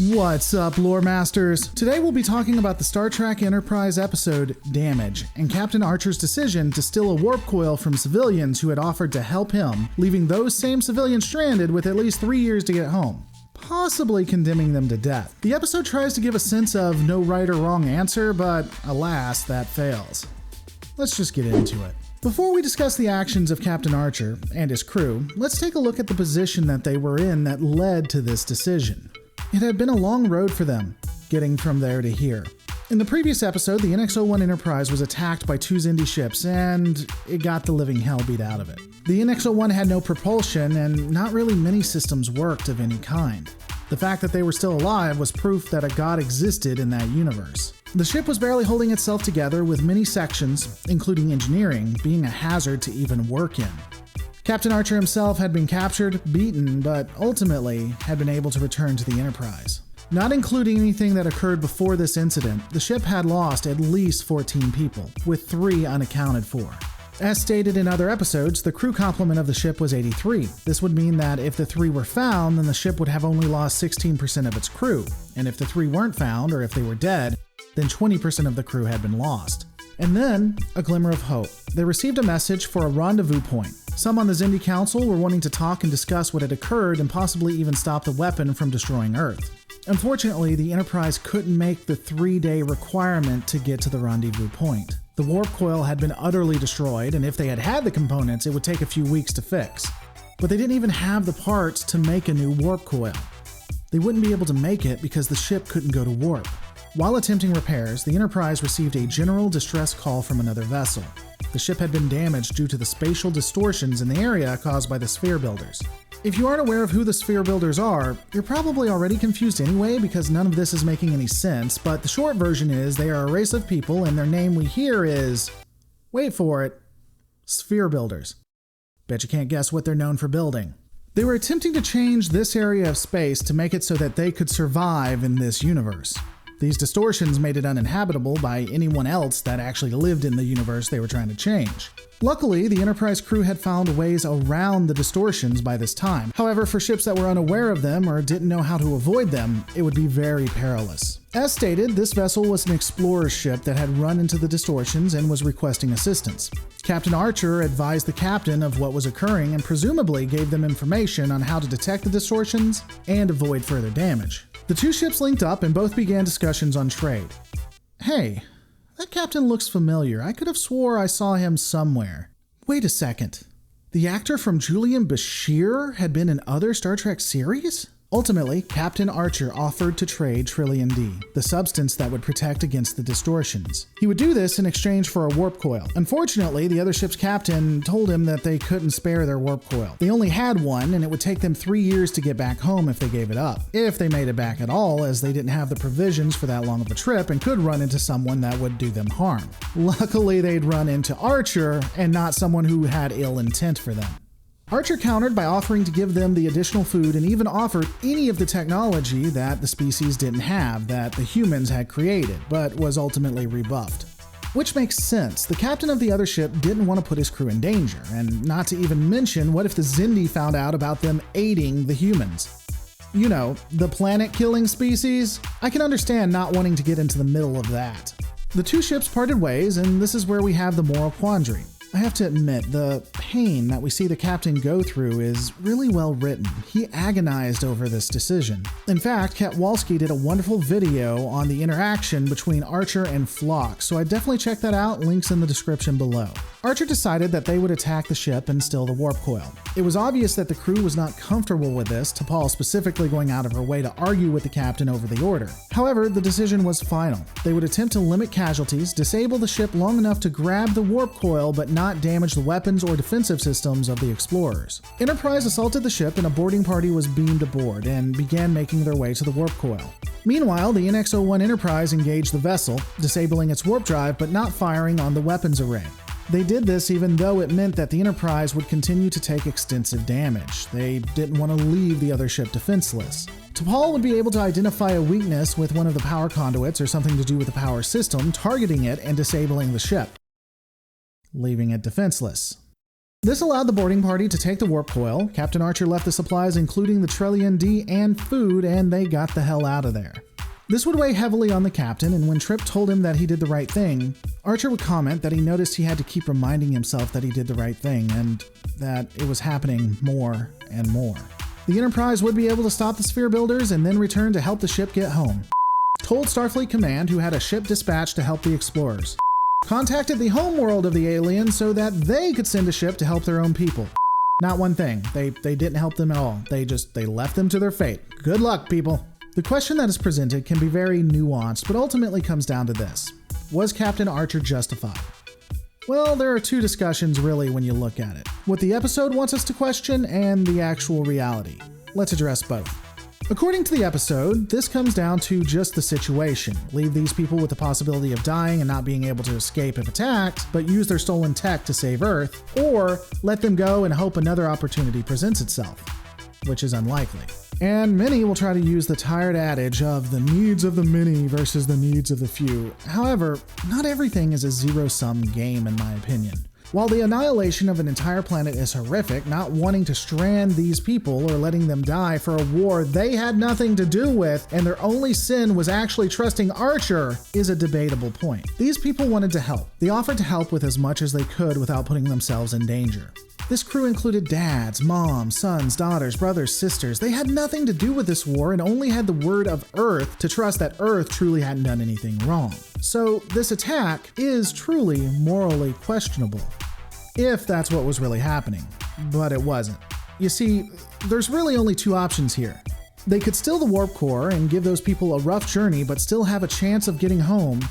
What's up, lore masters? Today we'll be talking about the Star Trek Enterprise episode Damage, and Captain Archer's decision to steal a warp coil from civilians who had offered to help him, leaving those same civilians stranded with at least 3 years to get home, possibly condemning them to death. The episode tries to give a sense of no right or wrong answer, but alas, that fails. Let's just get into it. Before we discuss the actions of Captain Archer and his crew, let's take a look at the position that they were in that led to this decision. It had been a long road for them, getting from there to here. In the previous episode, the NX-01 Enterprise was attacked by 2 Xindi ships, and it got the living hell beat out of it. The NX-01 had no propulsion, and not really many systems worked of any kind. The fact that they were still alive was proof that a god existed in that universe. The ship was barely holding itself together, with many sections, including engineering, being a hazard to even work in. Captain Archer himself had been captured, beaten, but ultimately had been able to return to the Enterprise. Not including anything that occurred before this incident, the ship had lost at least 14 people, with 3 unaccounted for. As stated in other episodes, the crew complement of the ship was 83. This would mean that if the 3 were found, then the ship would have only lost 16% of its crew, and if the 3 weren't found, or if they were dead, then 20% of the crew had been lost. And then, a glimmer of hope. They received a message for a rendezvous point. Some on the Xindi Council were wanting to talk and discuss what had occurred and possibly even stop the weapon from destroying Earth. Unfortunately, the Enterprise couldn't make the 3-day requirement to get to the rendezvous point. The warp coil had been utterly destroyed, and if they had had the components, it would take a few weeks to fix. But they didn't even have the parts to make a new warp coil. They wouldn't be able to make it because the ship couldn't go to warp. While attempting repairs, the Enterprise received a general distress call from another vessel. The ship had been damaged due to the spatial distortions in the area caused by the sphere builders. If you aren't aware of who the sphere builders are, you're probably already confused anyway because none of this is making any sense, but the short version is they are a race of people and their name we hear is, wait for it, sphere builders. Bet you can't guess what they're known for building. They were attempting to change this area of space to make it so that they could survive in this universe. These distortions made it uninhabitable by anyone else that actually lived in the universe they were trying to change. Luckily, the Enterprise crew had found ways around the distortions by this time. However, for ships that were unaware of them or didn't know how to avoid them, it would be very perilous. As stated, this vessel was an explorer ship that had run into the distortions and was requesting assistance. Captain Archer advised the captain of what was occurring and presumably gave them information on how to detect the distortions and avoid further damage. The 2 ships linked up and both began discussions on trade. Hey, that captain looks familiar. I could have swore I saw him somewhere. Wait a second. The actor from Julian Bashir had been in other Star Trek series? Ultimately, Captain Archer offered to trade Trillium D, the substance that would protect against the distortions. He would do this in exchange for a warp coil. Unfortunately, the other ship's captain told him that they couldn't spare their warp coil. They only had one, and it would take them 3 years to get back home if they gave it up. If they made it back at all, as they didn't have the provisions for that long of a trip and could run into someone that would do them harm. Luckily, they'd run into Archer and not someone who had ill intent for them. Archer countered by offering to give them the additional food and even offered any of the technology that the species didn't have that the humans had created, but was ultimately rebuffed. Which makes sense. The captain of the other ship didn't want to put his crew in danger, and not to even mention what if the Xindi found out about them aiding the humans. You know, the planet-killing species? I can understand not wanting to get into the middle of that. The 2 ships parted ways, and this is where we have the moral quandary. I have to admit, the pain that we see the captain go through is really well written. He agonized over this decision. In fact, Katwalski did a wonderful video on the interaction between Archer and Flock, so I'd definitely check that out, links in the description below. Archer decided that they would attack the ship and steal the warp coil. It was obvious that the crew was not comfortable with this, T'Pol specifically going out of her way to argue with the captain over the order. However, the decision was final. They would attempt to limit casualties, disable the ship long enough to grab the warp coil, but not damage the weapons or defensive systems of the explorers. Enterprise assaulted the ship and a boarding party was beamed aboard and began making their way to the warp coil. Meanwhile, the NX-01 Enterprise engaged the vessel, disabling its warp drive but not firing on the weapons array. They did this even though it meant that the Enterprise would continue to take extensive damage. They didn't want to leave the other ship defenseless. T'Pol would be able to identify a weakness with one of the power conduits or something to do with the power system, targeting it and disabling the ship, leaving it defenseless. This allowed the boarding party to take the warp coil. Captain Archer left the supplies, including the Trillion D and food, and they got the hell out of there. This would weigh heavily on the captain, and when Trip told him that he did the right thing, Archer would comment that he noticed he had to keep reminding himself that he did the right thing, and that it was happening more and more. The Enterprise would be able to stop the sphere builders and then return to help the ship get home. Told Starfleet Command, who had a ship dispatched to help the explorers. Contacted the home world of the aliens so that they could send a ship to help their own people. Not one thing. They didn't help them at all. They left them to their fate. Good luck, people. The question that is presented can be very nuanced, but ultimately comes down to this. Was Captain Archer justified? Well, there are two discussions really when you look at it. What the episode wants us to question and the actual reality. Let's address both. According to the episode, this comes down to just the situation. Leave these people with the possibility of dying and not being able to escape if attacked, but use their stolen tech to save Earth, or let them go and hope another opportunity presents itself, which is unlikely. And many will try to use the tired adage of the needs of the many versus the needs of the few. However, not everything is a zero-sum game in my opinion. While the annihilation of an entire planet is horrific, not wanting to strand these people or letting them die for a war they had nothing to do with and their only sin was actually trusting Archer is a debatable point. These people wanted to help. They offered to help with as much as they could without putting themselves in danger. This crew included dads, moms, sons, daughters, brothers, sisters. They had nothing to do with this war and only had the word of Earth to trust that Earth truly hadn't done anything wrong. So this attack is truly morally questionable, if that's what was really happening, but it wasn't. You see, there's really only two options here. They could steal the warp core and give those people a rough journey but still have a chance of getting home,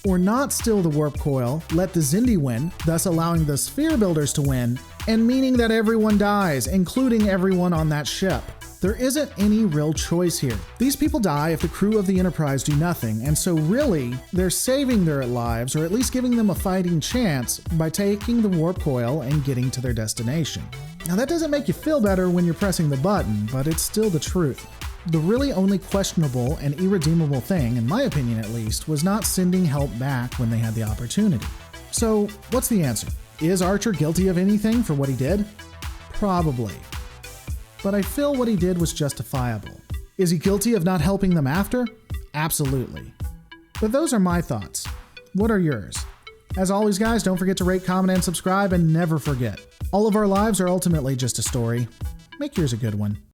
or not steal the warp coil, let the Xindi win, thus allowing the sphere builders to win, and meaning that everyone dies, including everyone on that ship. There isn't any real choice here. These people die if the crew of the Enterprise do nothing, and so really, they're saving their lives, or at least giving them a fighting chance, by taking the warp coil and getting to their destination. Now that doesn't make you feel better when you're pressing the button, but it's still the truth. The really only questionable and irredeemable thing, in my opinion at least, was not sending help back when they had the opportunity. So, what's the answer? Is Archer guilty of anything for what he did? Probably. But I feel what he did was justifiable. Is he guilty of not helping them after? Absolutely. But those are my thoughts. What are yours? As always, guys, don't forget to rate, comment, and subscribe, and never forget, all of our lives are ultimately just a story. Make yours a good one.